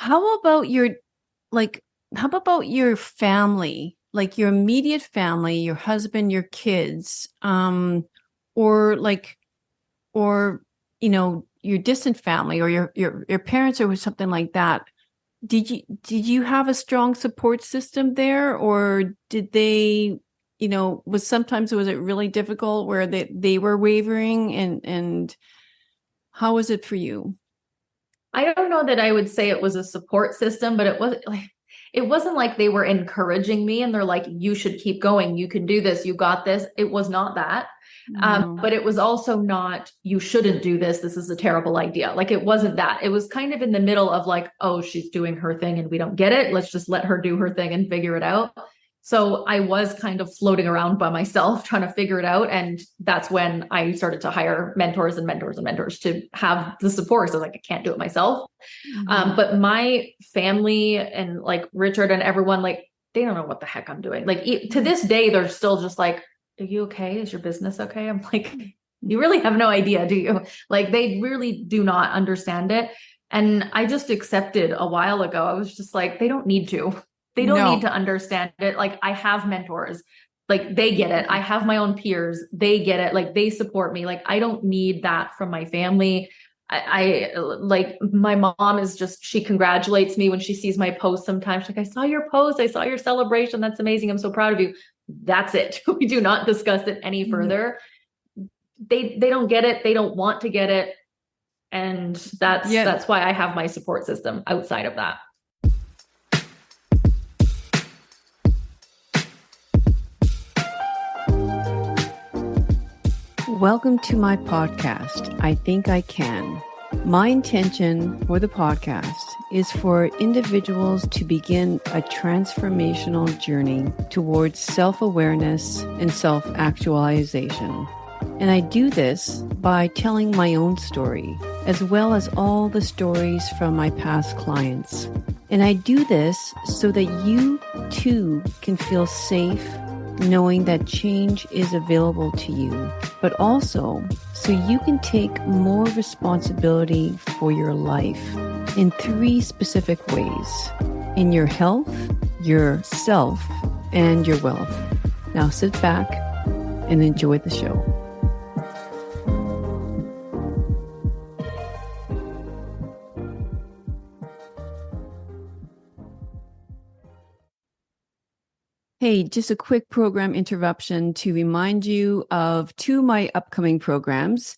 How about your like how about your family? Like your immediate family, your husband, your kids, or like or your distant family or your parents or something like that. Did you have a strong support system there, or did they, was it really difficult where they were wavering, and how was it for you? I don't know that I would say it was a support system, but it wasn't like they were encouraging me and they're like, you should keep going. You can do this. You got this. It was not that. No. But it was also not, you shouldn't do this. This is a terrible idea. Like it wasn't that. It was kind of in the middle of like, oh, she's doing her thing and we don't get it. Let's just let her do her thing and figure it out. So I was kind of floating around by myself trying to figure it out. And that's when I started to hire mentors and mentors and mentors to have the support. So I was like, I can't do it myself. Mhm. But my family and like Richard and everyone, like, they don't know what the heck I'm doing. Like to this day, they're still just like, are you okay? Is your business okay? I'm like, you really have no idea, do you? Like they really do not understand it. And I just accepted a while ago. I was just like, they don't need to. They don't need No. to understand it. Like I have mentors. Like they get it. I have my own peers. They get it. Like they support me. Like I don't need that from my family. I like my mom is just, she congratulates me when she sees my post sometimes. Like, I saw your post. I saw your celebration. That's amazing. I'm so proud of you. That's it. We do not discuss it any further. They don't get it. They don't want to get it. And Yeah. that's why I have my support system outside of that. Welcome to my podcast, I Think I Can. My intention for the podcast is for individuals to begin a transformational journey towards self-awareness and self-actualization. And I do this by telling my own story, as well as all the stories from my past clients. And I do this so that you too can feel safe knowing that change is available to you, but also so you can take more responsibility for your life in 3 specific ways: in your health, your self, and your wealth. Now sit back and enjoy the show. Hey, just a quick program interruption to remind you of 2 of my upcoming programs.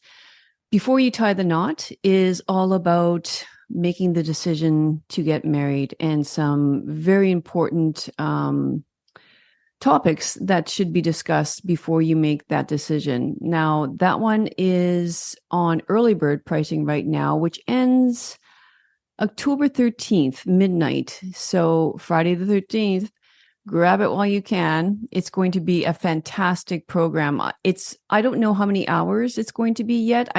Before You Tie the Knot is all about making the decision to get married and some very important topics that should be discussed before you make that decision. Now, that one is on early bird pricing right now, which ends October 13th, midnight. So Friday the 13th. Grab it while you can. It's going to be a fantastic program. I don't know how many hours it's going to be yet.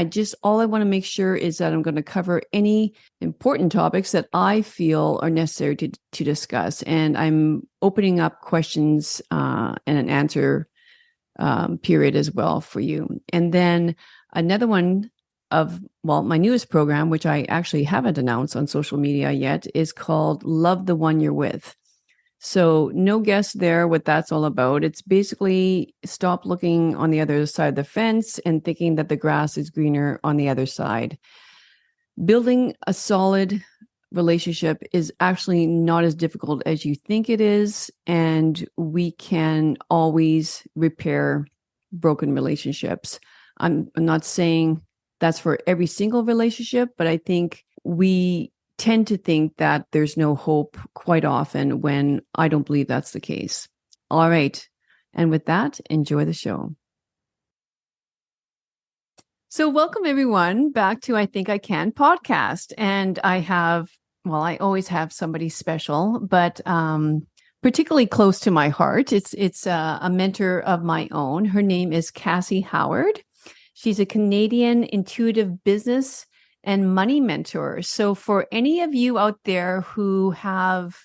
All I want to make sure is that I'm going to cover any important topics that I feel are necessary to discuss. And I'm opening up questions and an answer period as well for you. And then another one my newest program, which I actually haven't announced on social media yet, is called Love the One You're With. So no guess there what that's all about. It's basically stop looking on the other side of the fence and thinking that the grass is greener on the other side. Building a solid relationship is actually not as difficult as you think it is, and we can always repair broken relationships. I'm not saying that's for every single relationship, but I think we tend to think that there's no hope quite often when I don't believe that's the case. All right. And with that, enjoy the show. So welcome everyone back to I Think I Can podcast. And I always have somebody special, but particularly close to my heart. It's a mentor of my own. Her name is Cassie Howard. She's a Canadian intuitive business and money mentor. So for any of you out there who have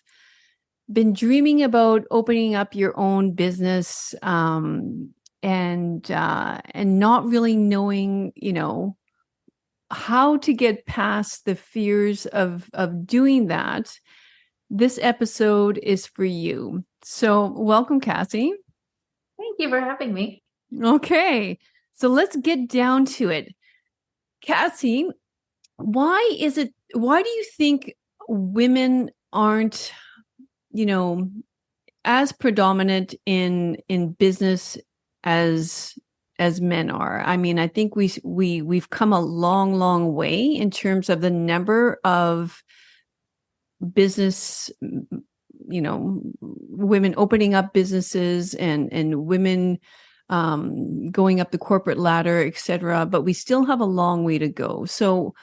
been dreaming about opening up your own business and not really knowing, how to get past the fears of doing that, this episode is for you. So welcome, Cassie. Thank you for having me. Okay, so let's get down to it. Cassie, why do you think women aren't, as predominant in business as men are? I mean, I think we've come a long way in terms of the number of business, women opening up businesses and women going up the corporate ladder, etc. But we still have a long way to go. So,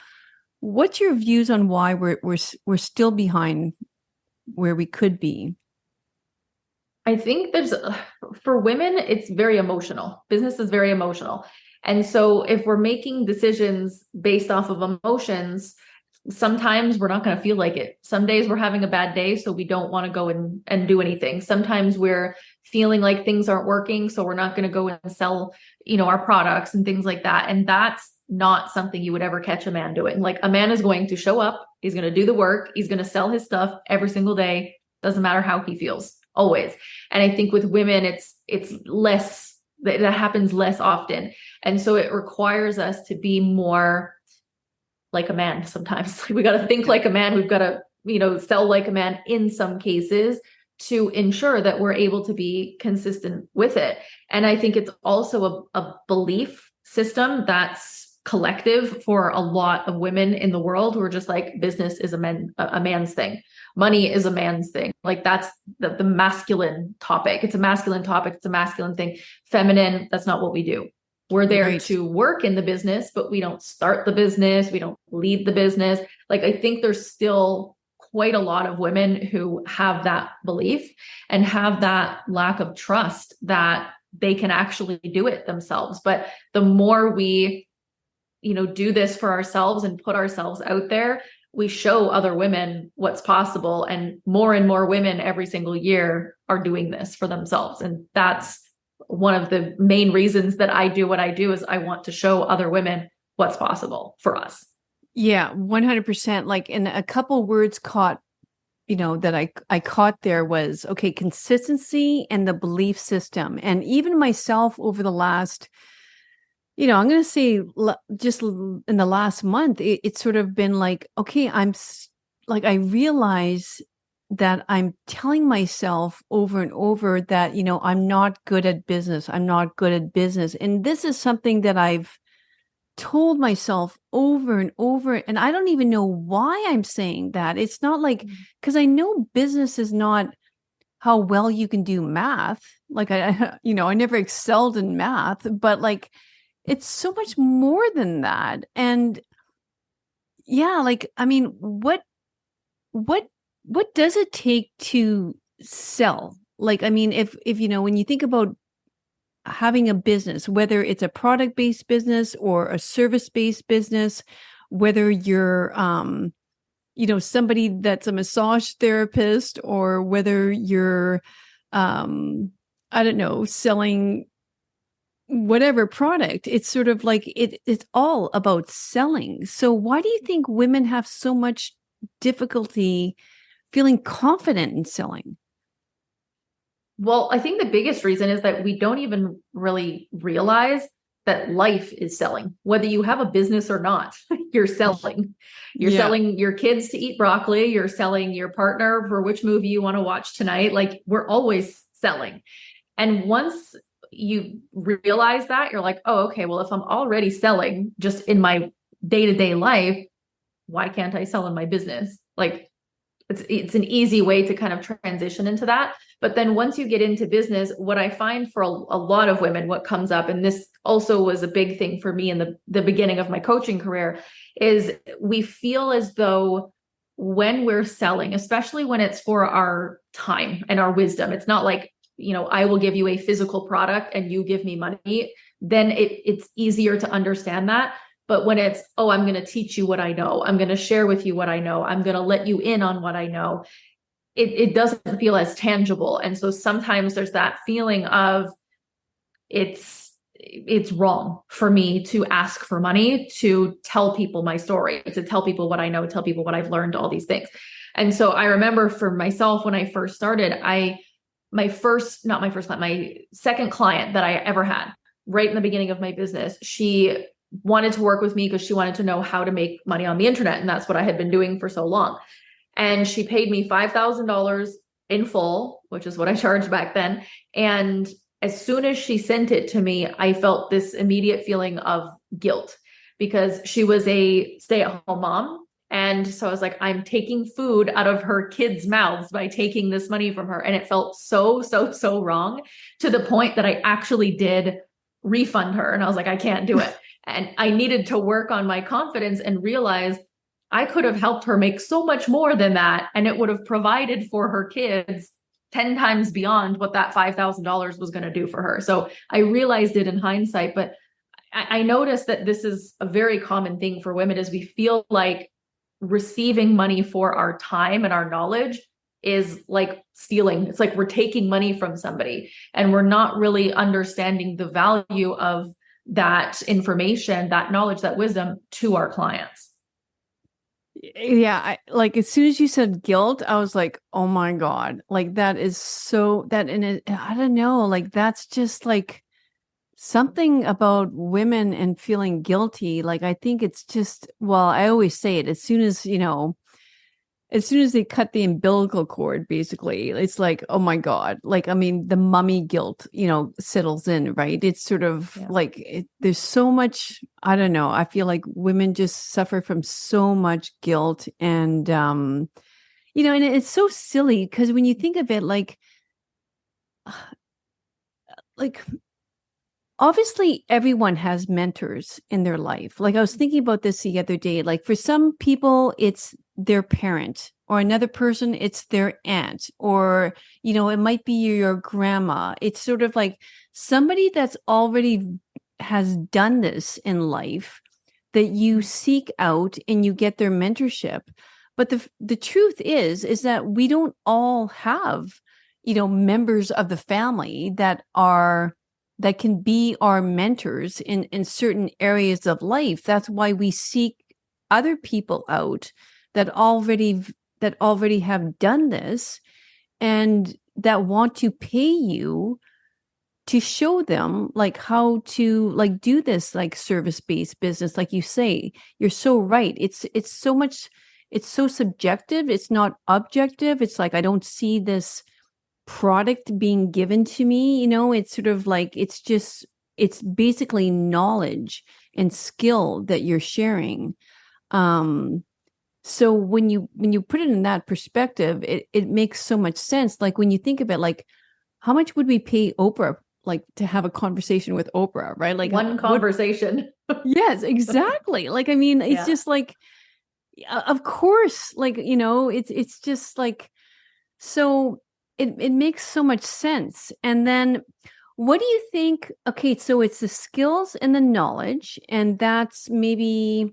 what's your views on why we're still behind where we could be? I think for women, it's very emotional. Business is very emotional. And so if we're making decisions based off of emotions, sometimes we're not going to feel like it. Some days we're having a bad day, so we don't want to go and do anything. Sometimes we're feeling like things aren't working, so we're not going to go and sell, our products and things like that. And that's not something you would ever catch a man doing. Like, a man is going to show up, he's going to do the work, he's going to sell his stuff every single day. Doesn't matter how he feels, always. And I think with women, it's less, that happens less often. And so it requires us to be more like a man sometimes. We got to think like a man. We've got to, sell like a man in some cases to ensure that we're able to be consistent with it. And I think it's also a belief system that's collective for a lot of women in the world who are just like, business is a man's thing. Money is a man's thing. Like, that's the masculine topic. It's a masculine topic. It's a masculine thing. Feminine, that's not what we do. We're there to work in the business, but we don't start the business. We don't lead the business. Like, I think there's still quite a lot of women who have that belief and have that lack of trust that they can actually do it themselves. But the more we, do this for ourselves and put ourselves out there, we show other women what's possible. And more women every single year are doing this for themselves. And that's one of the main reasons that I do what I do, is I want to show other women what's possible for us. Yeah, 100%. Like, in a couple words caught, that I caught there was, okay, consistency and the belief system. And even myself over the last, I'm going to say just in the last month, it's sort of been like, okay, I realize that I'm telling myself over and over that, I'm not good at business. I'm not good at business. And this is something that I've told myself over and over. And I don't even know why I'm saying that. It's not like, because I know business is not how well you can do math. Like, I never excelled in math, but like, it's so much more than that. And yeah, like, I mean, what does it take to sell? Like, I mean, if when you think about having a business, whether it's a product-based business or a service-based business, whether you're, somebody that's a massage therapist, or whether you're, I don't know, selling whatever product, it's sort of like it's all about selling. So why do you think women have so much difficulty feeling confident in selling? Well, I think the biggest reason is that we don't even really realize that life is selling. Whether you have a business or not, you're selling. You're selling your kids to eat broccoli. You're selling your partner for which movie you want to watch tonight. Like, we're always selling. And once you realize that, you're like, oh, okay, well, if I'm already selling just in my day-to-day life, why can't I sell in my business? Like, it's an easy way to kind of transition into that. But then once you get into business, what I find for a lot of women, what comes up, and this also was a big thing for me in the beginning of my coaching career, is we feel as though when we're selling, especially when it's for our time and our wisdom, it's not like, I will give you a physical product and you give me money, then it's easier to understand that. But when it's, oh, I'm going to teach you what I know, I'm going to share with you what I know, I'm going to let you in on what I know, it doesn't feel as tangible. And so sometimes there's that feeling of it's it's wrong for me to ask for money, to tell people my story, to tell people what I know, tell people what I've learned, all these things. And so I remember for myself, when I first started, my second client that I ever had right in the beginning of my business, she wanted to work with me because she wanted to know how to make money on the internet. And that's what I had been doing for so long. And she paid me $5,000 in full, which is what I charged back then. And as soon as she sent it to me, I felt this immediate feeling of guilt because she was a stay-at-home mom. And so I was like, I'm taking food out of her kids' mouths by taking this money from her. And it felt so, so, so wrong, to the point that I actually did refund her. And I was like, I can't do it. And I needed to work on my confidence and realize I could have helped her make so much more than that. And it would have provided for her kids 10 times beyond what that $5,000 was going to do for her. So I realized it in hindsight, but I noticed that this is a very common thing for women, is we feel like receiving money for our time and our knowledge is like stealing. It's like we're taking money from somebody, and we're not really understanding the value of that information, that knowledge, that wisdom to our clients. Yeah, like as soon as you said guilt, I was like, oh my God, like that is so that, and I don't know, like that's just like something about women and feeling guilty. Like I think it's just, well, I always say it, as soon as they cut the umbilical cord, basically, it's like, oh my God, like, I mean, the mummy guilt, settles in, right? It's sort of like, there's so much, I don't know. I feel like women just suffer from so much guilt. And, and it's so silly because when you think of it, like, obviously everyone has mentors in their life. Like I was thinking about this the other day, like for some people, it's their parent, or another person, it's their aunt, or, it might be your grandma. It's sort of like somebody that's already has done this in life that you seek out and you get their mentorship. But the truth is that we don't all have, members of the family that can be our mentors in certain areas of life. That's why we seek other people out that already have done this and that want to pay you to show them like how to like do this like service-based business. Like you say, you're so right. It's so much, it's so subjective. It's not objective. It's like, I don't see this product being given to me, it's sort of like, it's basically knowledge and skill that you're sharing. So when you put it in that perspective, it makes so much sense. Like when you think of it, like how much would we pay Oprah, like to have a conversation with Oprah, right? Like one conversation. Yes, exactly. Like, I mean, it's just like, of course, like, it's just like, so it makes so much sense. And then what do you think? Okay, so it's the skills and the knowledge, and that's maybe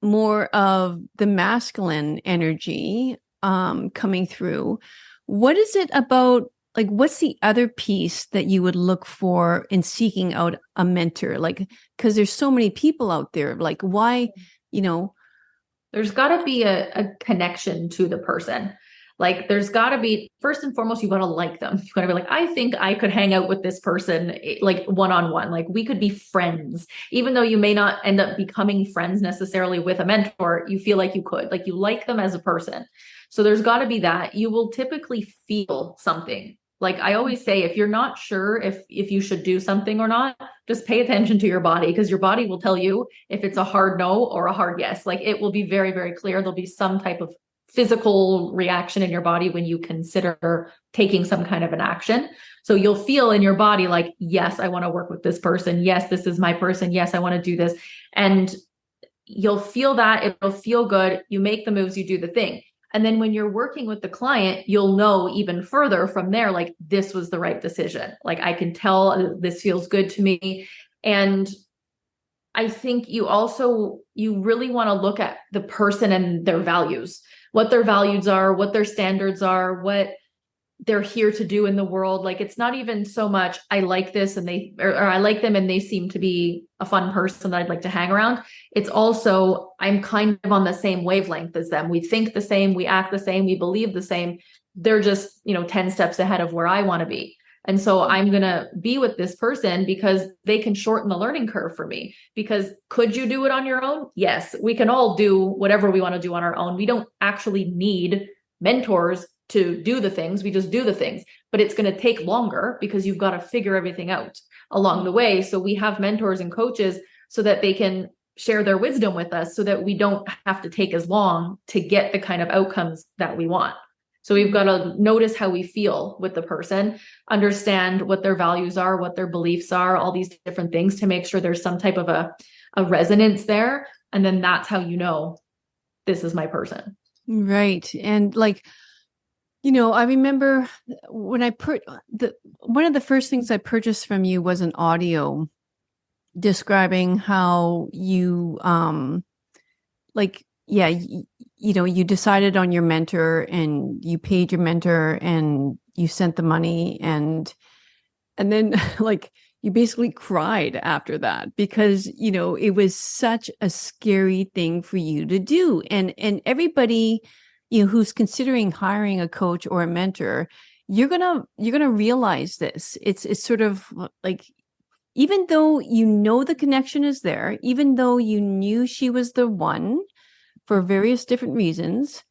more of the masculine energy coming through. What is it about, like, what's the other piece that you would look for in seeking out a mentor? Like, because there's so many people out there, like why, there's got to be a connection to the person. Like there's got to be, first and foremost, you got to like them. You got to be like, I think I could hang out with this person like one-on-one. Like we could be friends, even though you may not end up becoming friends necessarily with a mentor. You feel like you could, like you like them as a person. So there's got to be that. You will typically feel something. Like I always say, if you're not sure if you should do something or not, just pay attention to your body, because your body will tell you if it's a hard no or a hard yes. Like it will be very, very clear. There'll be some type of physical reaction in your body when you consider taking some kind of an action. So you'll feel in your body like, yes, I want to work with this person. Yes, this is my person. Yes, I want to do this. And you'll feel that, it'll feel good. You make the moves, you do the thing. And then when you're working with the client, you'll know even further from there, like this was the right decision. Like I can tell this feels good to me. And I think you really want to look at the person and their values, what their values are, what their standards are, what they're here to do in the world. Like, it's not even so much I like this and or I like them and they seem to be a fun person that I'd like to hang around. It's also, I'm kind of on the same wavelength as them. We think the same, we act the same, we believe the same. They're just, 10 steps ahead of where I want to be. And so I'm going to be with this person because they can shorten the learning curve for me. Because could you do it on your own? Yes, we can all do whatever we want to do on our own. We don't actually need mentors to do the things. We just do the things, but it's going to take longer because you've got to figure everything out along the way. So we have mentors and coaches so that they can share their wisdom with us so that we don't have to take as long to get the kind of outcomes that we want. So we've got to notice how we feel with the person, understand what their values are, what their beliefs are, all these different things to make sure there's some type of a resonance there. And then that's how you know this is my person. Right. And like, I remember when I one of the first things I purchased from you was an audio describing how you, you decided on your mentor and you paid your mentor and you sent the money and then like you basically cried after that because, it was such a scary thing for you to do. And everybody, who's considering hiring a coach or a mentor, you're going to realize this. It's sort of like, even though the connection is there, even though you knew she was the one for various different reasons,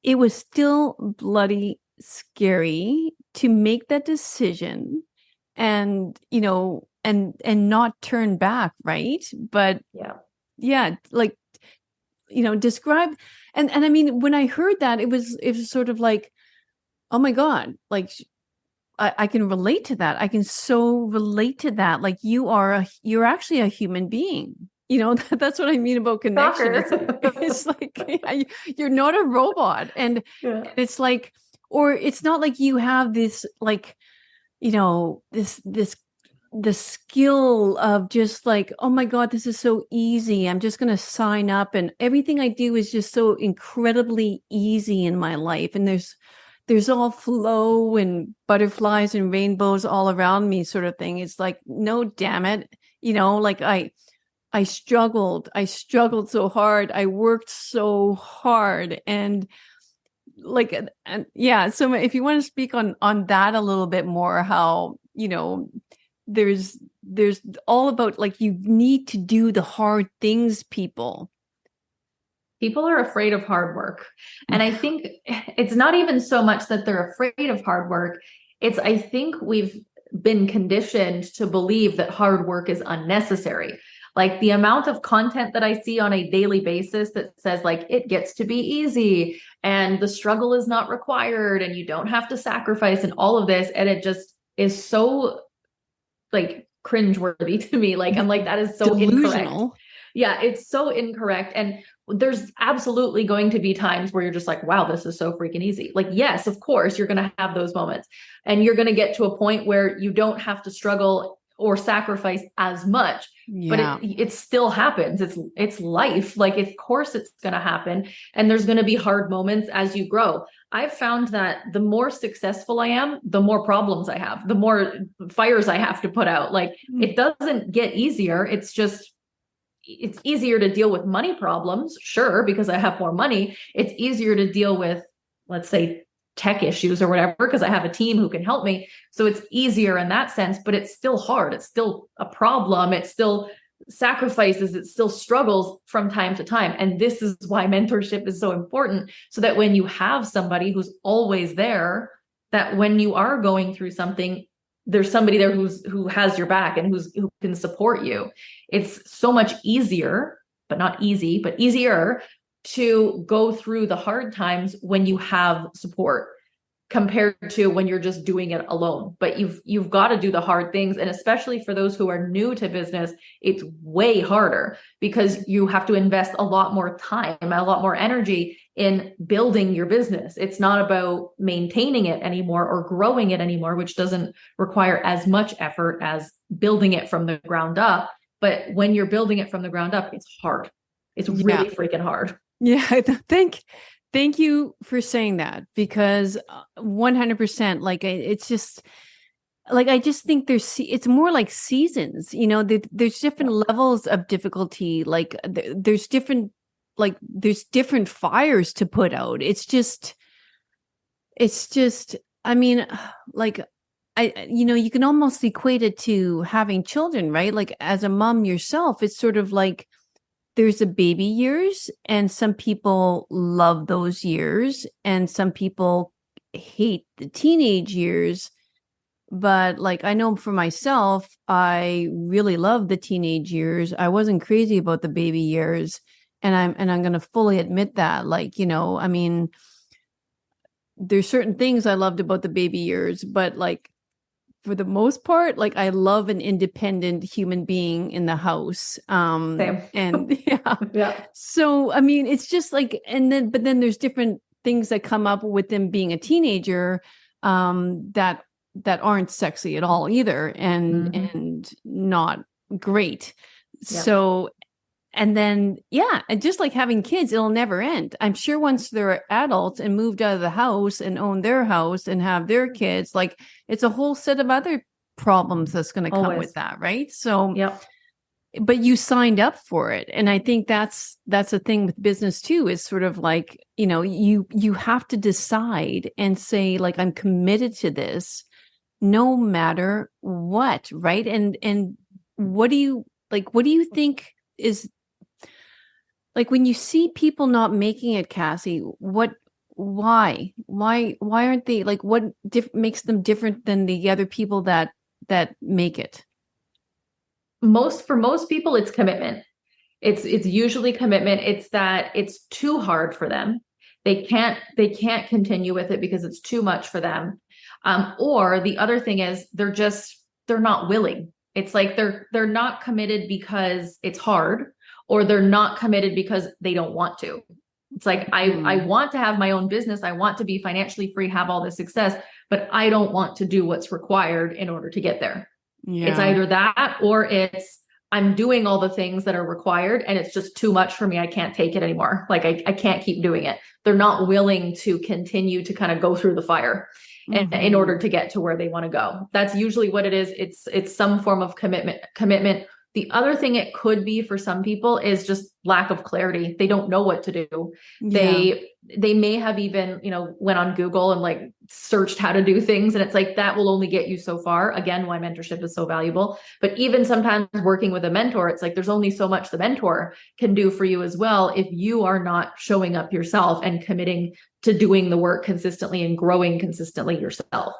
it was still bloody scary to make that decision and, and not turn back. Right. But like, describe. And I mean, when I heard that, it was sort of like, oh my God, like I can relate to that. I can so relate to that. Like you're actually a human being. That's what I mean about connection. It's like you're not a robot. And it's like, or it's not like you have this, like, the skill of just like, oh my God, this is so easy. I'm just going to sign up and everything I do is just so incredibly easy in my life. And there's all flow and butterflies and rainbows all around me sort of thing. It's like, no, damn it. Like I struggled so hard. I worked so hard and like, and yeah. So if you want to speak on that a little bit more, how, there's all about like, you need to do the hard things, people are afraid of hard work. And I think it's not even so much that they're afraid of hard work. I think we've been conditioned to believe that hard work is unnecessary. Like the amount of content that I see on a daily basis that says like, it gets to be easy and the struggle is not required and you don't have to sacrifice and all of this. And it just is so like cringeworthy to me. Like, I'm like, that is so delusional. Incorrect. Yeah, it's so incorrect. And there's absolutely going to be times where you're just like, wow, this is so freaking easy. Like, yes, of course, you're going to have those moments and you're going to get to a point where you don't have to struggle or sacrifice as much, but it still happens. It's life. Like, of course it's going to happen. And there's going to be hard moments as you grow. I've found that the more successful I am, the more problems I have, the more fires I have to put out. Like, it doesn't get easier. It's easier to deal with money problems. Sure. Because I have more money. It's easier to deal with, let's say, tech issues or whatever, because I have a team who can help me. So it's easier in that sense, but it's still hard. It's still a problem. It's still sacrifices. It still struggles from time to time. And this is why mentorship is so important. So that when you have somebody who's always there, that when you are going through something, there's somebody there who has your back and who can support you. It's so much easier, but not easy, but easier to go through the hard times when you have support compared to when you're just doing it alone. But you've got to do the hard things. And especially for those who are new to business, it's way harder because you have to invest a lot more time, a lot more energy in building your business. It's not about maintaining it anymore or growing it anymore, which doesn't require as much effort as building it from the ground up. But when you're building it from the ground up, it's hard. It's really freaking hard. Yeah, I think Thank you for saying that, because 100%, like it's just like, I just think it's more like seasons, there's different levels of difficulty. Like there's different, there's different fires to put out. It's just, I mean, like you can almost equate it to having children, right? Like as a mom yourself, it's sort of like there's the baby years, and some people love those years, and some people hate the teenage years. But like, I know for myself, I really love the teenage years. I wasn't crazy about the baby years. And I'm going to fully admit that. Like, I mean, there's certain things I loved about the baby years, but like, for the most part, like I love an independent human being in the house. Same. And yeah. Yeah. So, I mean, it's just like, but then there's different things that come up with them being a teenager, that aren't sexy at all either, and not great. Yeah. So, and then, yeah, and just like having kids, it'll never end. I'm sure once they're adults and moved out of the house and own their house and have their kids, like it's a whole set of other problems that's going to come with that, right? So, yeah. But you signed up for it, and I think that's the thing with business too. Is sort of like, you have to decide and say, like, I'm committed to this, no matter what, right? And what do you think is, like, when you see people not making it, Cassie, why aren't they, like, what makes them different than the other people that make it? For most people, it's commitment. It's usually commitment. It's that it's too hard for them. They can't continue with it because it's too much for them. Or the other thing is they're not willing. It's like they're not committed because it's hard, or they're not committed because they don't want to. It's like, I want to have my own business. I want to be financially free, have all this success, but I don't want to do what's required in order to get there. Yeah. It's either that, or it's, I'm doing all the things that are required and it's just too much for me. I can't take it anymore. Like I can't keep doing it. They're not willing to continue to kind of go through the fire in order to get to where they want to go. That's usually what it is. It's some form of commitment. The other thing it could be for some people is just lack of clarity. They don't know what to do. Yeah. They may have even, went on Google and like searched how to do things. And it's like, that will only get you so far. Again, why mentorship is so valuable. But even sometimes working with a mentor, it's like, there's only so much the mentor can do for you as well, if you are not showing up yourself and committing to doing the work consistently and growing consistently yourself.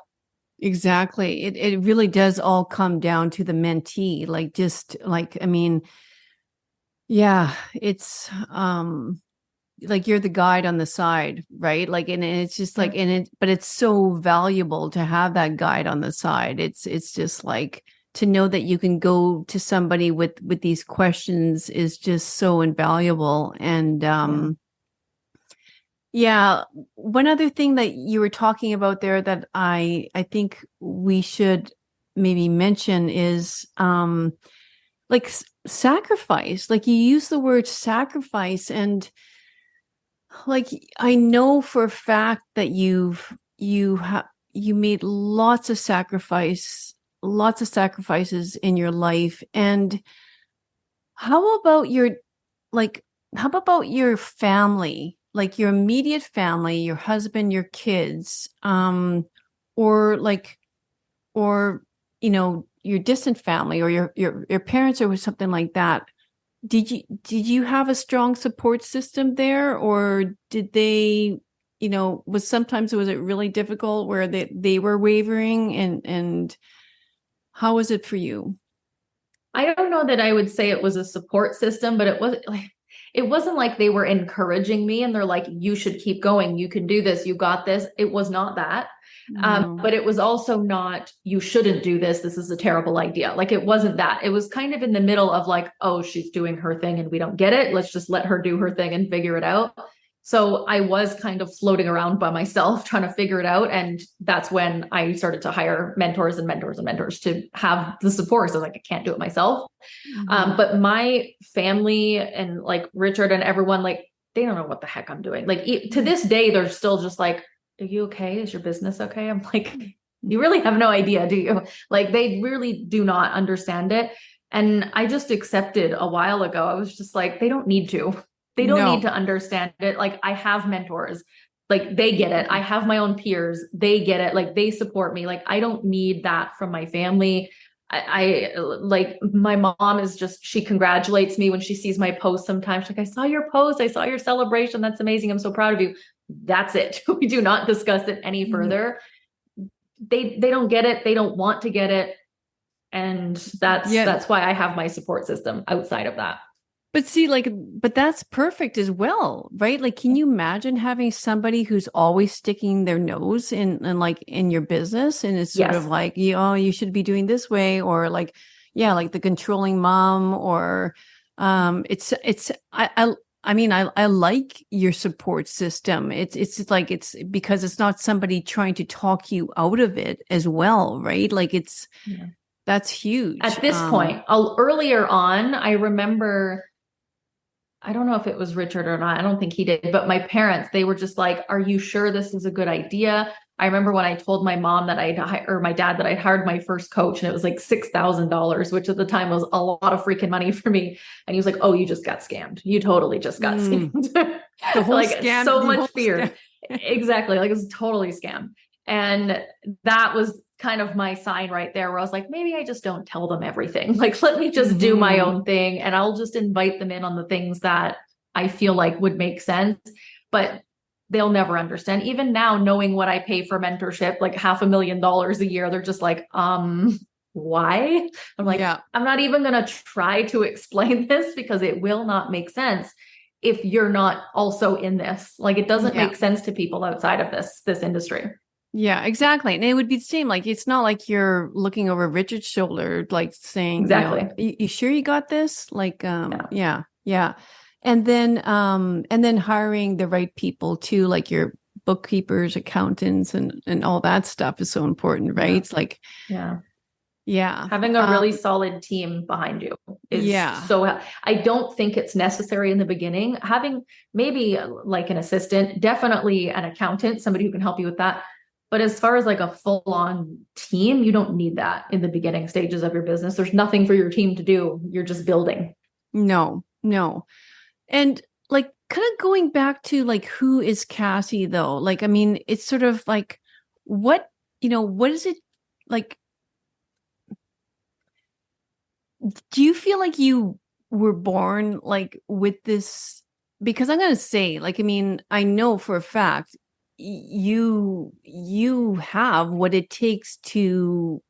Exactly. It really does all come down to the mentee. Like, just like, I mean, yeah, it's like you're the guide on the side, right? Like, and it's just like, but it's so valuable to have that guide on the side. It's just like, to know that you can go to somebody with these questions is just so invaluable. And yeah. One other thing that you were talking about there that I think we should maybe mention is like sacrifice. Like, you use the word sacrifice, and like, I know for a fact that you made lots of sacrifices in your life. And how about your family? Like your immediate family, your husband, your kids, or your distant family, or your parents, or something like that. Did you have a strong support system there, or did they, was it really difficult where they were wavering, and how was it for you? I don't know that I would say it was a support system, but it wasn't like they were encouraging me and they're like, you should keep going. You can do this. You got this. It was not that. But it was also not, you shouldn't do this. This is a terrible idea. Like, it wasn't that. It was kind of in the middle of like, oh, she's doing her thing and we don't get it. Let's just let her do her thing and figure it out. So I was kind of floating around by myself trying to figure it out. And that's when I started to hire mentors to have the support. So I was like, I can't do it myself. But my family and like Richard and everyone, like, they don't know what the heck I'm doing. Like to this day, they're still just like, are you okay? Is your business okay? I'm like, you really have no idea, do you? Like they really do not understand it. And I just accepted a while ago. I was just like, they don't need to. They don't need No. to understand it. Like I have mentors. Like they get it. I have my own peers. They get it. Like they support me. Like I don't need that from my family. I like my mom is just, she congratulates me when she sees my post sometimes. She's like, I saw your post. I saw your celebration. That's amazing. I'm so proud of you. That's it. We do not discuss it any further. They don't get it. They don't want to get it. And that's why I have my support system outside of that. But see, like, but that's perfect as well, right? Like, can you imagine having somebody who's always sticking their nose in like in your business, and it's sort of like, you should be doing this way, or like, yeah, like the controlling mom, or I mean, I like your support system. It's like, it's because it's not somebody trying to talk you out of it as well, right? Like that's huge. At this point, earlier on, I remember, I don't know if it was Richard or not. I don't think he did, but my parents, they were just like, are you sure this is a good idea? I remember when I told my mom that or my dad that I'd hired my first coach, and it was like $6,000, which at the time was a lot of freaking money for me. And he was like, oh, you just got scammed. You totally just got scammed. The whole like scam, so much fear. Exactly. Like it was totally scam. And that was kind of my sign right there, where I was like, maybe I just don't tell them everything. Like, let me just do my own thing, and I'll just invite them in on the things that I feel like would make sense. But they'll never understand. Even now, knowing what I pay for mentorship, like $500,000 a year, they're just like, why? I'm like, I'm not even going to try to explain this, because it will not make sense if you're not also in this. Like, it doesn't make sense to people outside of this industry. Yeah, exactly. And it would be the same. Like, it's not like you're looking over Richard's shoulder, like saying, exactly, you sure you got this? Like, yeah. And then hiring the right people too, like your bookkeepers, accountants, and all that stuff is so important, right? It's like, having a really solid team behind you is so. I don't think it's necessary in the beginning. Having maybe like an assistant, definitely an accountant, somebody who can help you with that. But as far as like a full-on team, you don't need that in the beginning stages of your business. There's nothing for your team to do. You're just building. No. And like, kind of going back to like, who is Cassie though? Like, I mean, it's sort of like, what is it like? Do you feel like you were born like with this? Because I'm going to say, like, I mean, I know for a fact you have what it takes to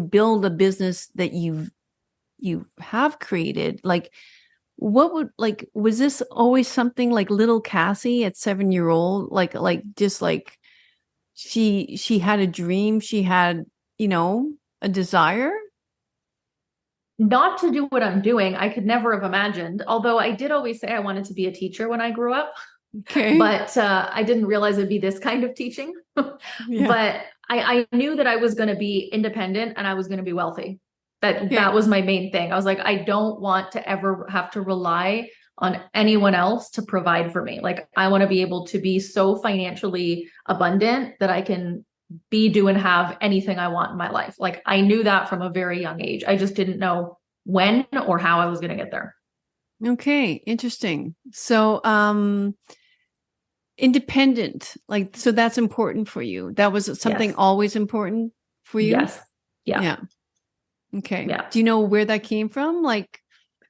build a business that you have created. Like, was this always something like little Cassie at 7-year-old, like just like she had a dream, she had, a desire? Not to do what I'm doing. I could never have imagined, although I did always say I wanted to be a teacher when I grew up. Okay. But I didn't realize it'd be this kind of teaching. But I knew that I was going to be independent and I was going to be wealthy. That was my main thing. I was like, I don't want to ever have to rely on anyone else to provide for me. Like, I want to be able to be so financially abundant that I can do and have anything I want in my life. Like, I knew that from a very young age. I just didn't know when or how I was going to get there. Okay, interesting. So, independent, like, so that's important for you. That was something always important for you? Yes. Yeah. Okay. Yeah. Do you know where that came from? Like,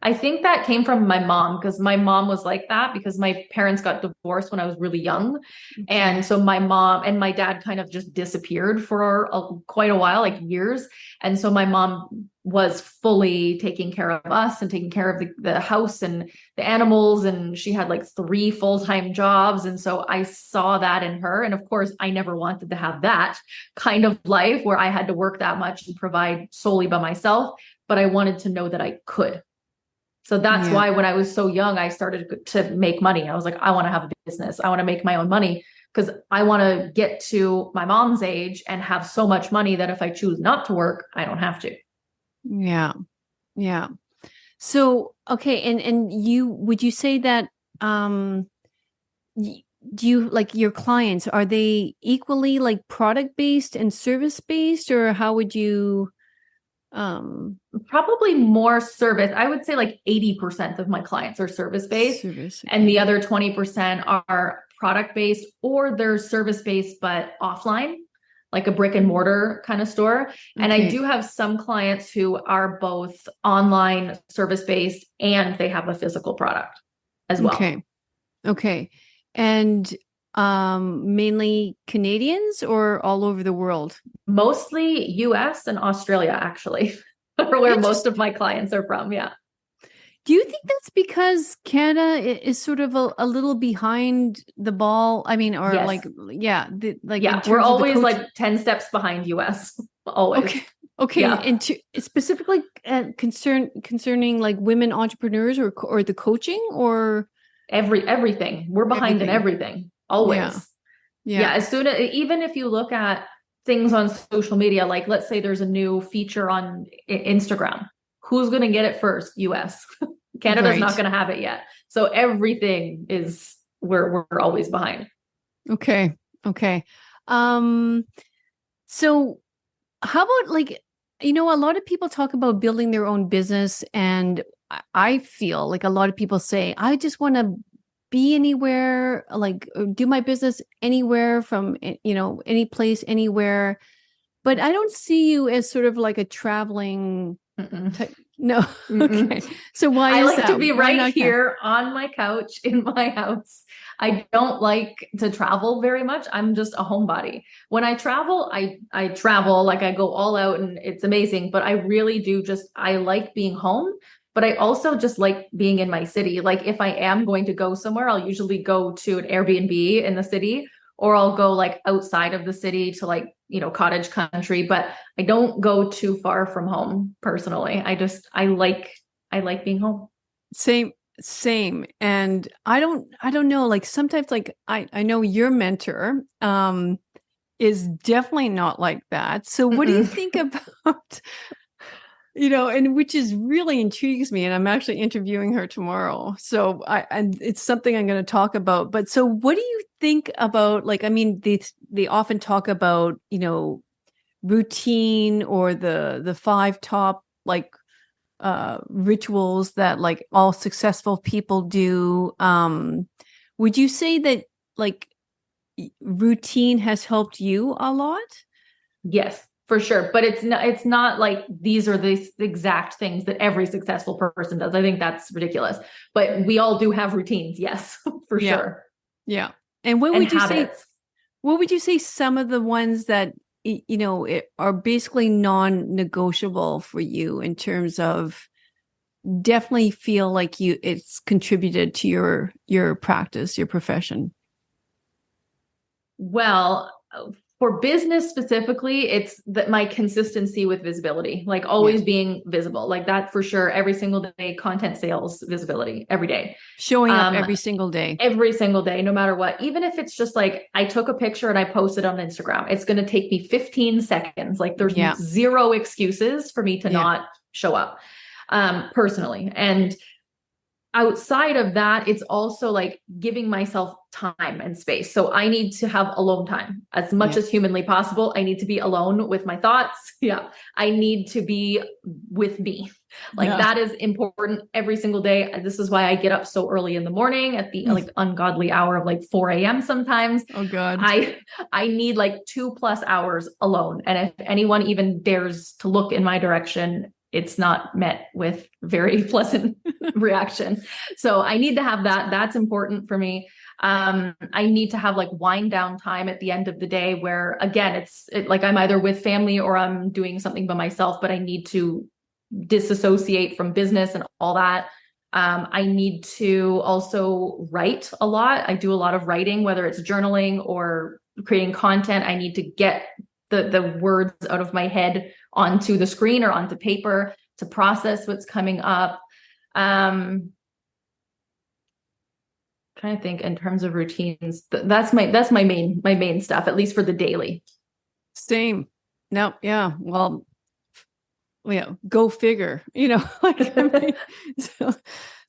I think that came from my mom, because my mom was like that, because my parents got divorced when I was really young. Okay. And so my mom and my dad kind of just disappeared for quite a while, like years. And so my mom was fully taking care of us and taking care of the house and the animals. And she had like 3 full-time jobs. And so I saw that in her. And of course, I never wanted to have that kind of life where I had to work that much and provide solely by myself, but I wanted to know that I could. So that's why when I was so young, I started to make money. I was like, I want to have a business. I want to make my own money, because I want to get to my mom's age and have so much money that if I choose not to work, I don't have to. Yeah. So, okay. And would you say that, do you like your clients, are they equally like product based and service based, or how would you Probably more service. I would say like 80% of my clients are service based, service? and Okay. the other 20% are product based, or they're service based but offline, like a brick and mortar kind of store. And I Okay. do have some clients who are both online service based and they have a physical product as well. Okay. Okay. And mainly Canadians or all over the world? Mostly US and Australia, actually, are where most Interesting. of my clients are from. Yeah. Do you think that's because Canada is sort of a little behind the ball? I mean, or Yes. like, yeah, like in Yeah. We're terms of the always coach. like 10 steps behind US, always. Okay. Okay. Yeah. And specifically concerning like women entrepreneurs or the coaching or Everything. We're behind in everything. everything, Yeah. always. Yeah. Yeah. As soon as, even if you look at things on social media, like let's say there's a new feature on Instagram, who's going to get it first? US. Canada's not Right. going to have it yet. So everything is, we're always behind. Okay. Okay. Um, so how about like, a lot of people talk about building their own business, and I feel like a lot of people say, I just want to be anywhere, like do my business anywhere from, any place, anywhere. But I don't see you as sort of like a traveling Mm-mm. type. No. Okay. Mm-mm. So why I is like to that? be Why right not that? here on my couch in my house. I don't like to travel very much. I'm just a homebody. When I travel, I travel, like I go all out and it's amazing, but I really do I like being home, but I also just like being in my city. Like if I am going to go somewhere, I'll usually go to an Airbnb in the city, or I'll go like outside of the city to like, cottage country, but I don't go too far from home personally. I like being home. Same. And I don't know, like sometimes like I know your mentor is definitely not like that. So what do you Mm-mm. think about, and which is really intrigues me, and I'm actually interviewing her tomorrow. So and it's something I'm going to talk about. But so what do you think about, like, I mean, they often talk about, routine, or the five top like rituals that like all successful people do. Would you say that like routine has helped you a lot? Yes, for sure. But it's not like these are the exact things that every successful person does. I think that's ridiculous. But we all do have routines, yes, for Yeah. sure. Yeah. And what And would you say habits. some of the ones that are basically non-negotiable for you, in terms of definitely feel like it's contributed to your practice, your profession? Well, for business specifically, it's that my consistency with visibility, like Yeah. always being visible, like that for sure. Every single day, content sales visibility every day. Showing up Um, every single day. every single day, no matter what. Even if it's just like I took a picture and I posted on Instagram, it's going to take me 15 seconds. Like there's Yeah. zero excuses for me to Yeah. not show up personally. And outside of that, it's also like giving myself time and space. So I need to have alone time as much Yeah. as humanly possible. I need to be alone with my thoughts. Yeah. I need to be with me. Like Yeah. that is important every single day. This is why I get up so early in the morning at the like ungodly hour of like 4 a.m. sometimes. Oh God. I need like 2+ hours alone. And if anyone even dares to look in my direction, it's not met with very pleasant reaction. So I need to have that. That's important for me. I need to have like wind down time at the end of the day where again, like I'm either with family or I'm doing something by myself, but I need to disassociate from business and all that. I need to also write a lot. I do a lot of writing, whether it's journaling or creating content. I need to get the words out of my head onto the screen or onto paper to process what's coming up. Trying to think in terms of routines. That's my main stuff, at least for the daily. Same. No, yeah. Well, yeah, go figure, like, I mean,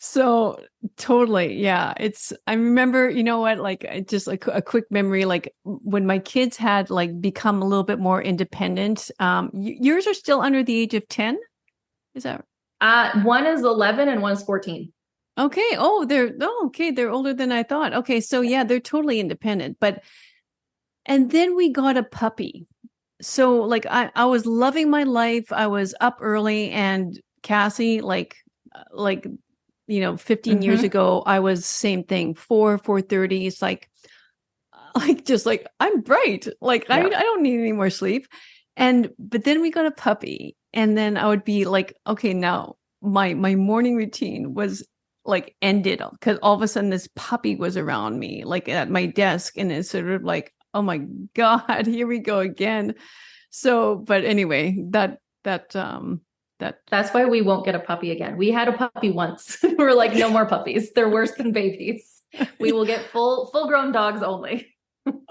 So totally. Yeah. I remember, you know what, like just like a quick memory, like when my kids had like become a little bit more independent, yours are still under the age of 10. Is that? One is 11 and one's 14. Okay. Okay. They're older than I thought. Okay. So yeah, they're totally independent, and then we got a puppy. So like I was loving my life. I was up early, and Cassie, like 15 years ago, I was same thing, 4:30. It's just like I'm bright. Like I don't need any more sleep. But then we got a puppy, and then I would be like, okay, now my morning routine was like ended because all of a sudden this puppy was around me, like at my desk, and it's sort of like, oh my God, here we go again. So, but anyway, that's why we won't get a puppy again. We had a puppy once. We're like, no more puppies. They're worse than babies. We will get full grown dogs only.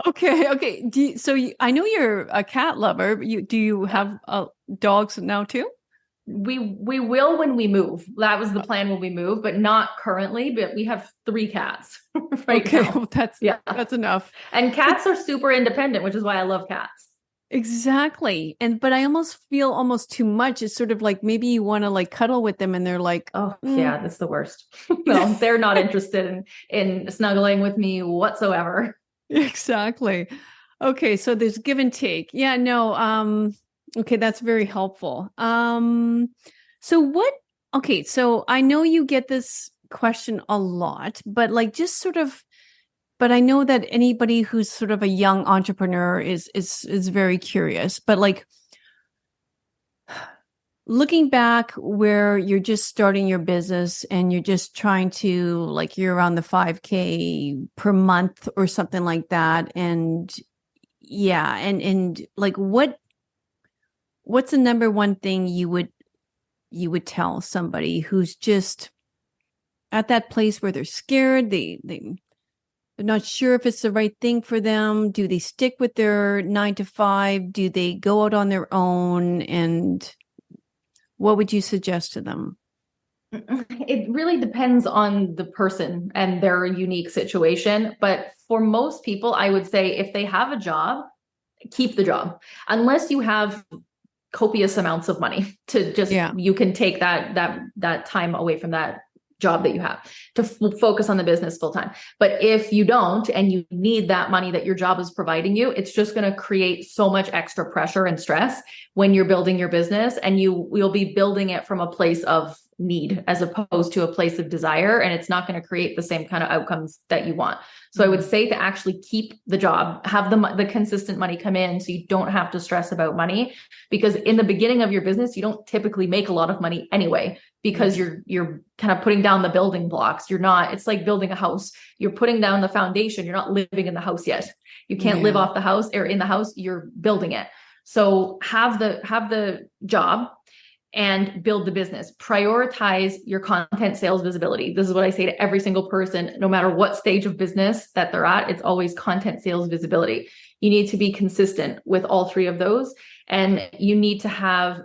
Okay. I know you're a cat lover. Do you have dogs now too? We will when we move. That was the plan when we move, but not currently. But we have 3 cats right now. Well, that's enough. And cats are super independent, which is why I love cats. Exactly. But I almost feel almost too much. It's sort of like maybe you want to like cuddle with them and they're like, oh yeah, that's the worst. No, they're not interested in snuggling with me whatsoever. Exactly. Okay. So there's give and take. Yeah, no. Okay. That's very helpful. So I know you get this question a lot, but like just sort of, but I know that anybody who's sort of a young entrepreneur is very curious. But like looking back where you're just starting your business and you're just trying to like you're around the 5K per month or something like that. And yeah, and like what's the number one thing you would tell somebody who's just at that place where they're scared, they're not sure if it's the right thing for them. Do they stick with their 9 to 5? Do they go out on their own? And what would you suggest to them? It really depends on the person and their unique situation. But for most people, I would say if they have a job, keep the job. Unless you have copious amounts of money to just, you can take that time away from that job that you have to focus on the business full time. But if you don't, and you need that money that your job is providing you, it's just going to create so much extra pressure and stress when you're building your business, and you'll be building it from a place of need as opposed to a place of desire. And it's not going to create the same kind of outcomes that you want. So I would say to actually keep the job, have the consistent money come in so you don't have to stress about money, because in the beginning of your business, you don't typically make a lot of money anyway, because you're kind of putting down the building blocks. It's like building a house. You're putting down the foundation. You're not living in the house yet. You can't live off the house or in the house. You're building it. So have the job and build the business. Prioritize your content, sales, visibility. This is what I say to every single person, no matter what stage of business that they're at. It's always content, sales, visibility. You need to be consistent with all 3 of those. And you need to have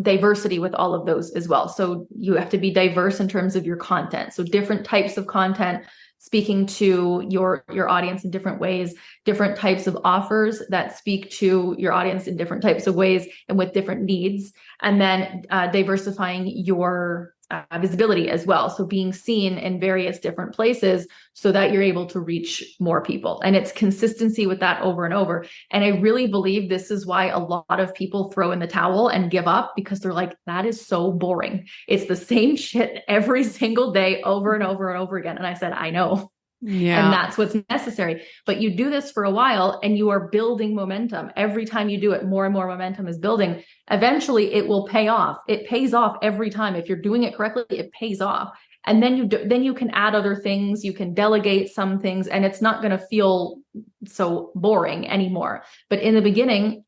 diversity with all of those as well. So you have to be diverse in terms of your content. So different types of content, speaking to your audience in different ways, different types of offers that speak to your audience in different types of ways and with different needs, and then diversifying your visibility as well. So being seen in various different places so that you're able to reach more people. And it's consistency with that over and over. And I really believe this is why a lot of people throw in the towel and give up, because they're like, that is so boring. It's the same shit every single day over and over and over again. And I said, I know. Yeah. And that's what's necessary. But you do this for a while and you are building momentum. Every time you do it, more and more momentum is building. Eventually it will pay off. It pays off every time. If you're doing it correctly, it pays off. And then you can add other things. You can delegate some things, and it's not going to feel so boring anymore. But in the beginning,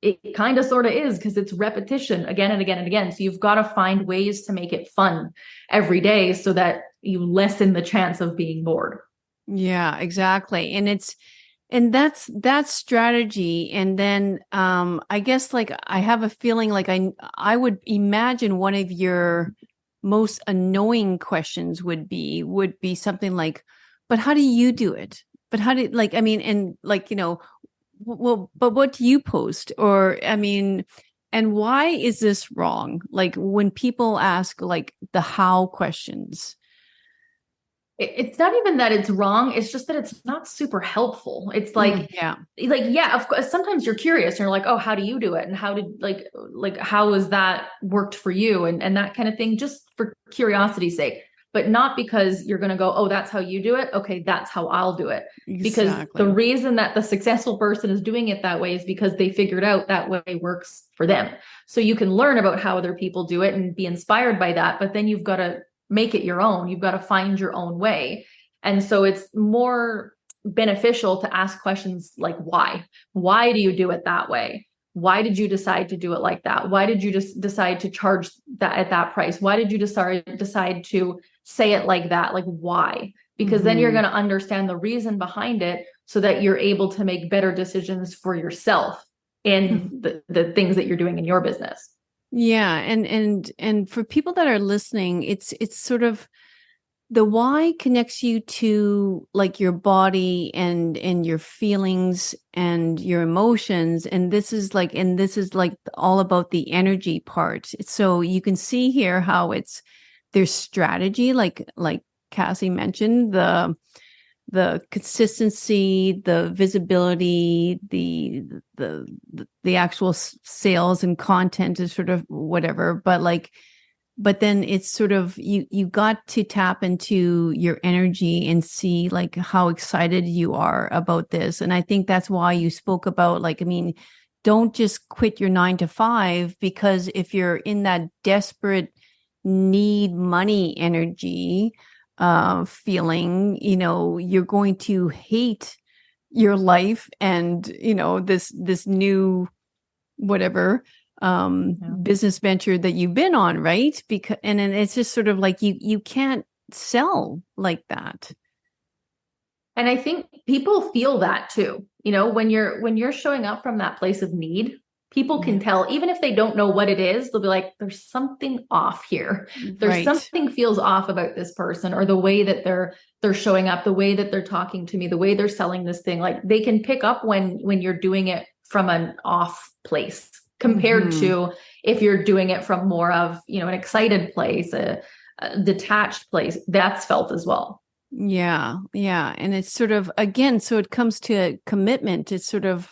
it kind of sort of is, because it's repetition again and again and again. So you've got to find ways to make it fun every day so that you lessen the chance of being bored. Yeah, exactly. And that's strategy. And then I guess like I have a feeling like I would imagine one of your most annoying questions would be something like, but how do you do it? But how did, like, I mean, and like, well, but what do you post? Or, I mean, and why is this wrong? Like when people ask like the how questions. It's not even that it's wrong. It's just that it's not super helpful. It's Yeah. yeah, of course, sometimes you're curious and you're like, oh, how do you do it? And how did how has that worked for you? And that kind of thing, just for curiosity's sake, but not because you're going to go, oh, that's how you do it. Okay, that's how I'll do it. Because Exactly. the reason that the successful person is doing it that way is because they figured out that way works for them. So you can learn about how other people do it and be inspired by that, but then you've got to make it your own. You've got to find your own way. And so it's more beneficial to ask questions like, why? Why do you do it that way? Why did you decide to do it like that? Why did you just decide to charge that at that price? Why did you decide to say it like that? Like, why? Because then you're going to understand the reason behind it so that you're able to make better decisions for yourself in the things that you're doing in your business. Yeah, and for people that are listening, it's sort of the why connects you to like your body and your feelings and your emotions, and this is like all about the energy part. So you can see here how there's strategy, like Cassie mentioned, the consistency, the visibility, the actual sales and content is sort of whatever, but then it's sort of you got to tap into your energy and see like how excited you are about this. And I think that's why you spoke about, like, I mean, don't just quit your 9 to 5, because if you're in that desperate need money energy feeling, you're going to hate your life and, this new whatever business venture that you've been on, right? Because, and then it's just sort of like you can't sell like that. And I think people feel that too. When you're showing up from that place of need, people can tell, even if they don't know what it is, they'll be like, there's something off here. There's something feels off about this person, or the way that they're showing up, the way that they're talking to me, the way they're selling this thing. Like they can pick up when you're doing it from an off place compared to if you're doing it from more of, an excited place, a detached place. That's felt as well. Yeah. And it's sort of, again, so it comes to a commitment. It's sort of,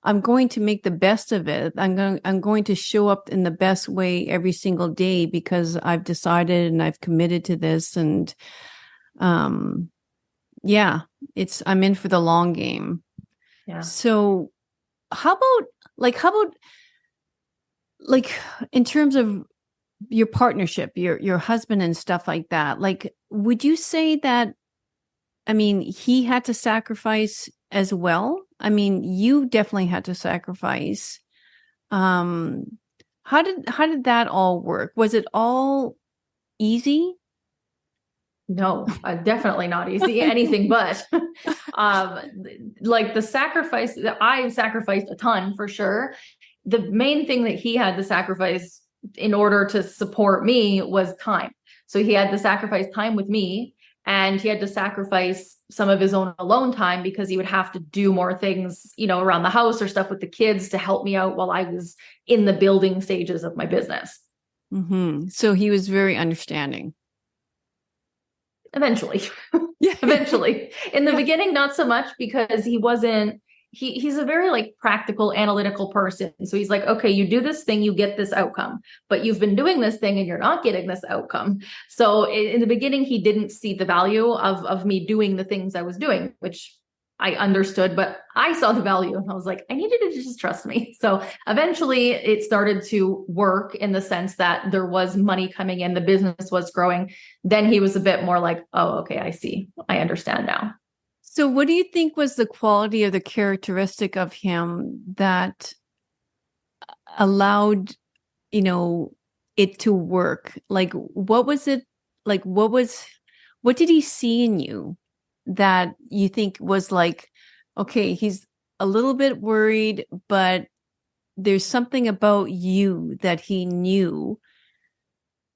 I'm going to make the best of it. I'm going to show up in the best way every single day because I've decided and I've committed to this. And, I'm in for the long game. Yeah. So how about in terms of your partnership, your husband and stuff like that, like, would you say that, I mean, he had to sacrifice as well? I mean, you definitely had to sacrifice. How did that all work? Was it all easy? No, definitely not easy. Anything but. Like the sacrifice that I sacrificed a ton for sure. The main thing that he had to sacrifice in order to support me was time. So he had to sacrifice time with me, and he had to sacrifice some of his own alone time because he would have to do more things, around the house or stuff with the kids to help me out while I was in the building stages of my business. So he was very understanding. Eventually. Eventually. In the beginning, not so much, because he's a very practical, analytical person. So he's like, okay, you do this thing, you get this outcome, but you've been doing this thing and you're not getting this outcome. So in the beginning, he didn't see the value of me doing the things I was doing, which I understood, but I saw the value and I was like, I needed to just trust me. So eventually it started to work in the sense that there was money coming in, the business was growing. Then he was a bit more like, oh, okay, I see. I understand now. So what do you think was the quality or the characteristic of him that allowed, it to work? Like, what was it? Like, what did he see in you that you think was like, okay, he's a little bit worried, but there's something about you that he knew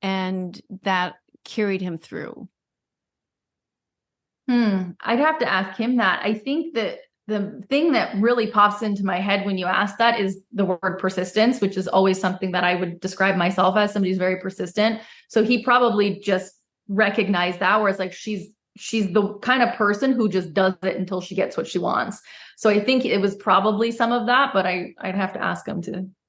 and that carried him through? I'd have to ask him that. I think that the thing that really pops into my head when you ask that is the word persistence, which is always something that I would describe myself as. Somebody who's very persistent. So he probably just recognized that, where it's like she's the kind of person who just does it until she gets what she wants. So I think it was probably some of that, but I'd have to ask him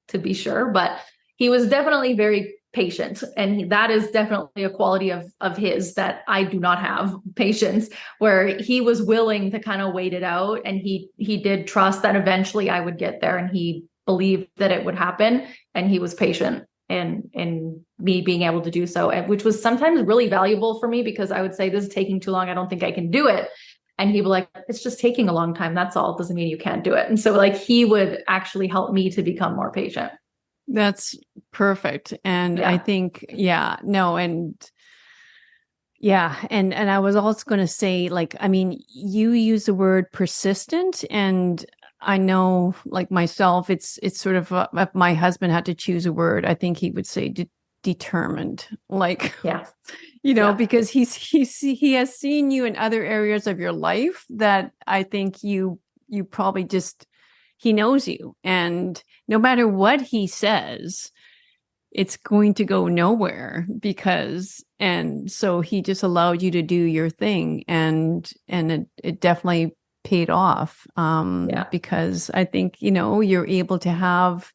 to be sure. But he was definitely very patient, and that is definitely a quality of his that I do not have, patience, where he was willing to kind of wait it out, and he did trust that eventually I would get there, and he believed that it would happen, and he was patient in me being able to do so, which was sometimes really valuable for me, because I would say, this is taking too long, I don't think I can do it. And he'd be like, it's just taking a long time, that's all, it doesn't mean you can't do it. And so like he would actually help me to become more patient. That's perfect. And I think, and I was also going to say, like, I mean, you use the word persistent, and I know, like myself, it's sort of, if my husband had to choose a word, I think he would say determined, like, because he has seen you in other areas of your life that I think you probably just, he knows you, and no matter what he says, it's going to go nowhere, and so he just allowed you to do your thing, and it definitely paid off, because I think, you're able to have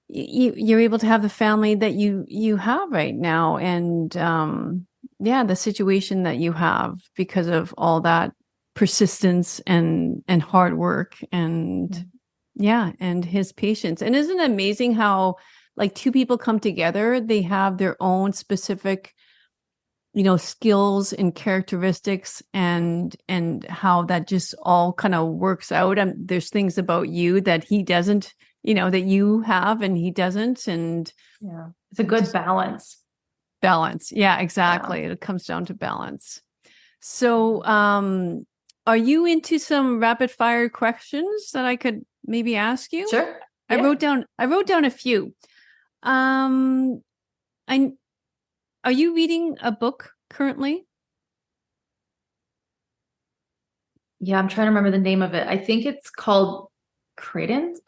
the family that you have right now, and the situation that you have because of all that persistence and hard work, and and his patience. And isn't it amazing how, like, two people come together, they have their own specific skills and characteristics, and how that just all kind of works out. And there's things about you that he doesn't, that you have and he doesn't, and it's a good balance. Yeah, exactly. It comes down to balance. So are you into some rapid fire questions that I could maybe ask you? Sure. I wrote down a few. Are you reading a book currently? Yeah, I'm trying to remember the name of it. I think it's called Credence.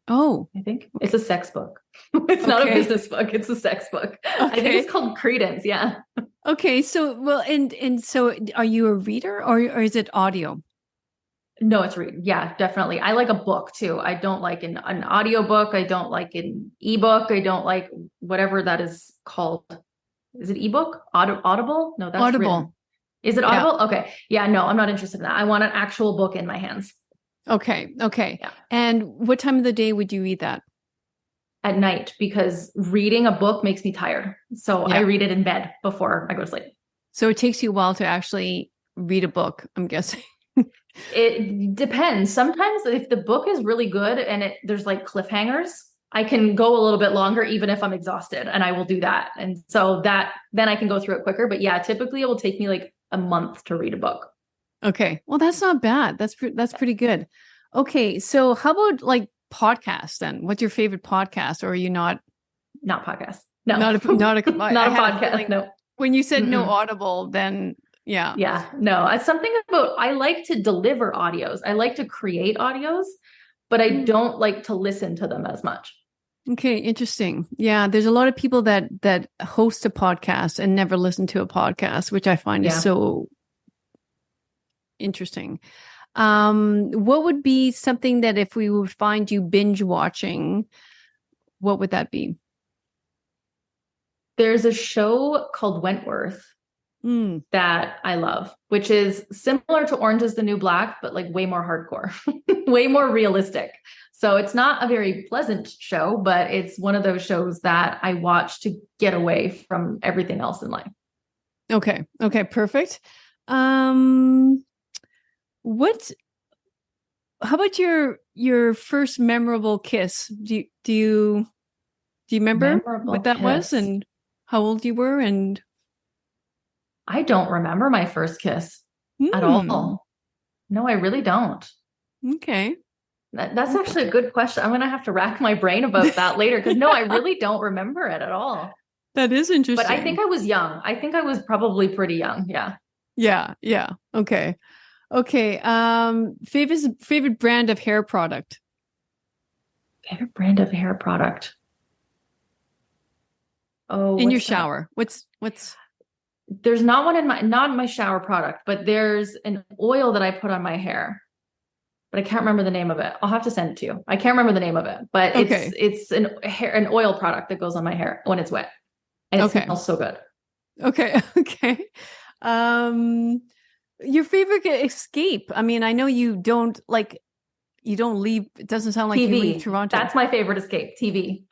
Oh, I think it's a sex book. It's not a business book. It's a sex book. I think it's called Credence. Yeah. Okay. So, well, and so are you a reader, or is it audio? No, it's reading. Yeah, definitely. I like a book too. I don't like an audio book. I don't like an ebook. I don't like whatever that is called. Is it ebook? Audible? No, that's Audible. Written. Is it Audible? Yeah. Okay. Yeah, no, I'm not interested in that. I want an actual book in my hands. Okay. Yeah. And what time of the day would you read that? At night, because reading a book makes me tired. So I read it in bed before I go to sleep. So it takes you a while to actually read a book, I'm guessing. It depends. Sometimes if the book is really good and there's like cliffhangers, I can go a little bit longer, even if I'm exhausted, and I will do that. And so then I can go through it quicker. But yeah, typically it will take me like a month to read a book. Okay. Well, that's not bad. That's pretty good. Okay. So how about like podcasts then? What's your favorite podcast? Or are you not podcasts? No, not a podcast. Like, no. When you said no Audible, then yeah, no, it's something about, I like to deliver audios. I like to create audios, but I don't like to listen to them as much. Okay. Interesting. Yeah. There's a lot of people that host a podcast and never listen to a podcast, which I find is so interesting. What would be something that if we would find you binge watching, what would that be? There's a show called Wentworth that I love, which is similar to Orange is the New Black, but like way more hardcore, way more realistic. So it's not a very pleasant show, but it's one of those shows that I watch to get away from everything else in life. Okay. Perfect. How about your first memorable kiss? Do you remember what that was and how old you were? And I don't remember my first kiss at all. No, I really don't. Okay. That's actually a good question. I'm going to have to rack my brain about that later because no, I really don't remember it at all. That is interesting. But I think I was young. I think I was probably pretty young. Yeah. Yeah. Yeah. Okay. Okay. Favorite brand of hair product? Favorite brand of hair product? Oh, in your shower. What's there's not in my shower product, but there's an oil that I put on my hair. But I can't remember the name of it. I'll have to send it to you. I can't remember the name of it, but it's an oil product that goes on my hair when it's wet. And it smells so good. Okay. Okay. Your favorite escape? I mean, I know you don't leave. It doesn't sound like TV. You leave Toronto. That's my favorite escape. TV.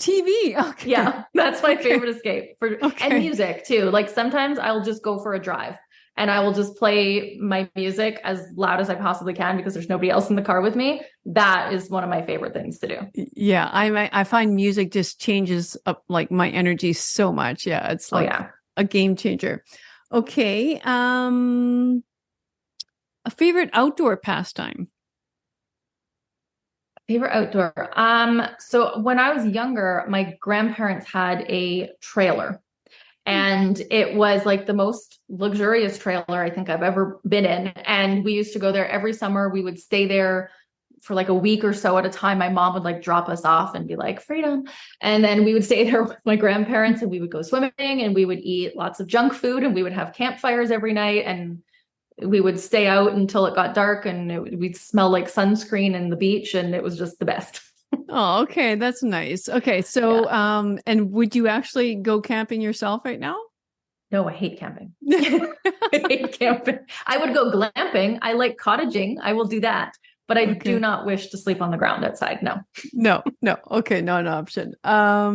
Okay. Yeah, that's my favorite escape and music too. Like sometimes I'll just go for a drive and I will just play my music as loud as I possibly can because there's nobody else in the car with me. That is one of my favorite things to do. Yeah, I find music just changes up like my energy so much. Yeah, it's like a game changer. Okay. A favorite outdoor pastime? Favorite outdoor. So when I was younger, my grandparents had a trailer and it was like the most luxurious trailer I think I've ever been in. And we used to go there every summer. We would stay there for like a week or so at a time. My mom would like drop us off and be like, freedom. And then we would stay there with my grandparents and we would go swimming and we would eat lots of junk food and we would have campfires every night. And we would stay out until it got dark and we'd smell like sunscreen in the beach and it was just the best. Oh, okay. That's nice. Okay. So, and would you actually go camping yourself right now? No, I hate camping. I hate camping. I would go glamping. I like cottaging. I will do that, but I do not wish to sleep on the ground outside. No. No. Okay. Not an option. How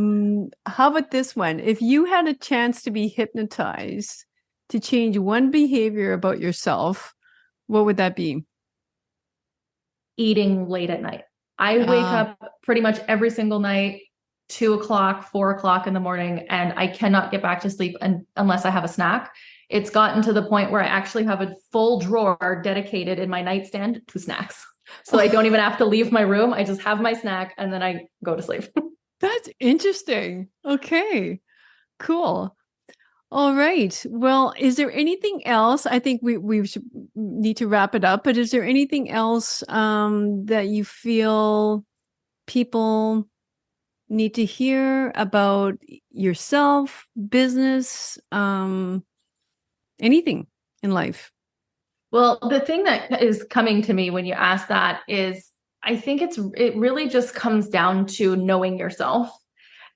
about this one? If you had a chance to be hypnotized to change one behavior about yourself, what would that be? Eating late at night. I wake up pretty much every single night, 2:00, 4:00 in the morning, and I cannot get back to sleep unless I have a snack. It's gotten to the point where I actually have a full drawer dedicated in my nightstand to snacks. So I don't even have to leave my room. I just have my snack and then I go to sleep. That's interesting. Okay, cool. All right. Well, is there anything else? I think we should need to wrap it up, but is there anything else that you feel people need to hear about yourself, business, anything in life? Well, the thing that is coming to me when you ask that is, I think it really just comes down to knowing yourself.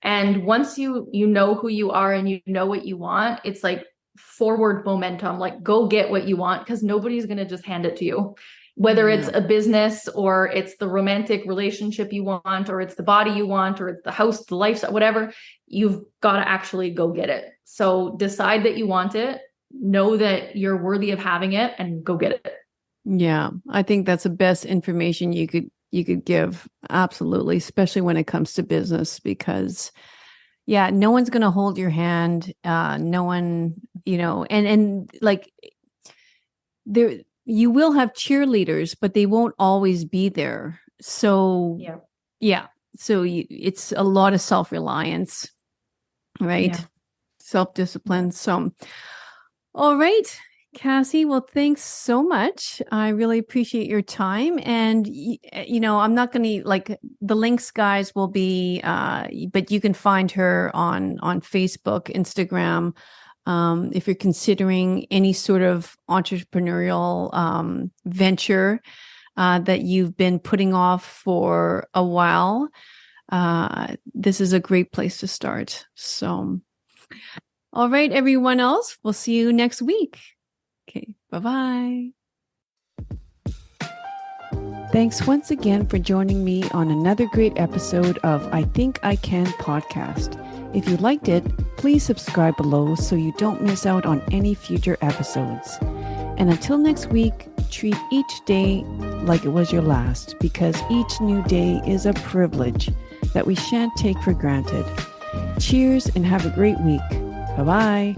And once you know who you are and you know what you want, it's like forward momentum, like go get what you want because nobody's going to just hand it to you. Whether it's a business or it's the romantic relationship you want, or it's the body you want, or it's the house, the lifestyle, whatever, you've got to actually go get it. So decide that you want it, know that you're worthy of having it, and go get it. Yeah, I think that's the best information you could give. Absolutely. Especially when it comes to business, because no one's going to hold your hand. No one, and like there, you will have cheerleaders, but they won't always be there. So So it's a lot of self-reliance, right? Yeah. Self-discipline. So, all right. Cassie, well, thanks so much. I really appreciate your time. And, I'm not going to the links, guys, will be, but you can find her on Facebook, Instagram. If you're considering any sort of entrepreneurial venture that you've been putting off for a while, this is a great place to start. So, all right, everyone else, we'll see you next week. Okay, bye-bye. Thanks once again for joining me on another great episode of I Think I Can podcast. If you liked it, please subscribe below so you don't miss out on any future episodes. And until next week, treat each day like it was your last, because each new day is a privilege that we shan't take for granted. Cheers and have a great week. Bye-bye.